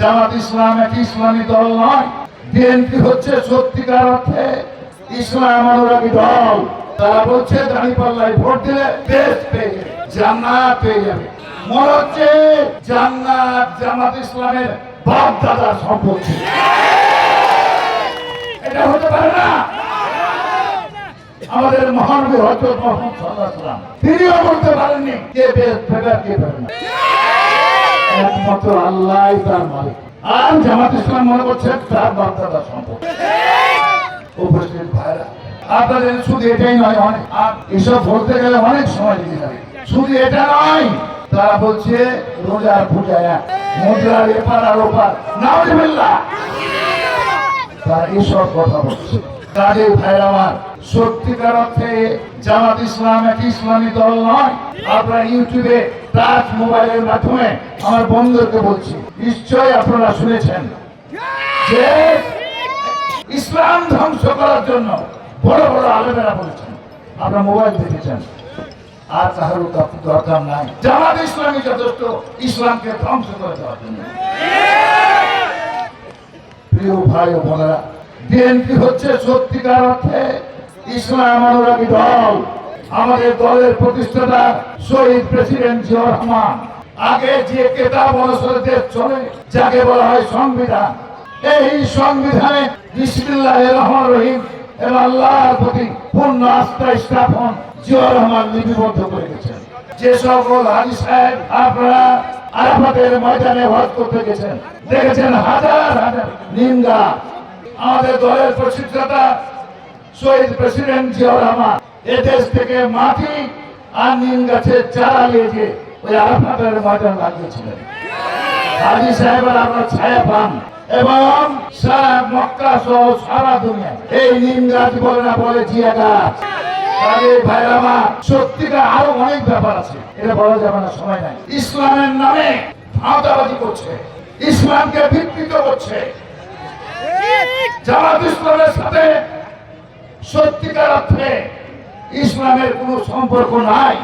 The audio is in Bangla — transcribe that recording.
জামাত ইসলাম একটি ইসলামী দল নয়। বিএনপি হচ্ছে সত্যিকার অর্থে ইসলাম অনুরাগী দল। তারা বলছে দাঁড়িপাল্লায় ভোট দিলে দেশ পেয়ে যাবে, জান্নাত পেয়ে যাবে। মনে হচ্ছে জান্নাত জামাত ইসলামের বাপ দাদার সম্পত্তি। এটা হতে পারে না। আমাদের মহানবী হযরত মুহাম্মদ সাল্লাল্লাহু আলাইহি ওয়াসাল্লাম তিনিও বলতে পারেননি কে বেশ ফেরার কে পারে না, একমাত্র আল্লাহই তার মালিক। আর জামাত ইসলাম মনে করছে তার বাপ দাদার সম্পত্তি। উপস্থিত ভাইরা, আপনাদের শুধু এটাই নয়, অনেক এসব বলতে গেলে অনেক সময় লেগে যাবে। শুধু এটা নয়, তারা বলছে রোজার পূজা এক, মুদ্রার এপার আর ওপার, নাউজুবিল্লাহ। তারা এসব কথা বলছে। কাজে ভাইরা আমার, সত্যিকার অর্থে জামাত ইসলাম একটি ইসলামী দল নয়। আপনারা ইউটিউবে টাচ মোবাইলের মাধ্যমে আমার বন্ধুদেরকে বলছি, নিশ্চয়ই আপনারা শুনেছেন যে ইসলাম ধ্বংস করার জন্য বড় বড় আলেমেরা বলেছেন। আপনারা মোবাইল দেখেছেন। আর কারো দরকার নাই, জামাত ইসলামী যথেষ্ট ইসলামকে ধ্বংস করে দেওয়ার জন্য। প্রিয় ভাই ও বোনেরা, বিএনপি হচ্ছে সত্যিকার অর্থে ইসলাম অনুরাগী দল। আমাদের দলের প্রতিষ্ঠাতা শহীদ প্রেসিডেন্ট জিয়াউর রহমান আগে যে কেতাব অনুসারে দেশ চলে, যাকে বলা হয় সংবিধান, এই সংবিধানে বিসমিল্লাহির রহমানির রহিম এবং আল্লাহর প্রতি পূর্ণ আস্থা স্থাপন জিয়াউর রহমান লিপিবদ্ধ করে গেছেন। যে সকল হাজী সাহেব আপনারা আরাফাতের ময়দানে হজ করতে গেছেন, দেখেছেন হাজার হাজার নিন্দা। আমাদের দলের প্রতিষ্ঠাতা শহীদ প্রেসিডেন্ট জিয়াউর রহমান এদেশ থেকে মাটি আর নিম গাছের চারা নিয়ে ওই আরাফাতের ময়দান লাগিয়েছিলেন। হাজী সাহেবের আমরা ছায়া পান এবং সারা মক্কা সহ সারা দুনিয়া এই নিম গাছ বলে না, বলে জিয়া গাছ। ভাইরা আমার, সত্যিকার আরো অনেক ব্যাপার আছে, এটা বলা যাবে না, সময় নাই। ইসলামের নামে ভাওতাবাজি করছে, ইসলামকে বিকৃত করছে। জামাত ইসলামের সাথে সত্যিকার অর্থে ইসলামের কোনো সম্পর্ক নাই।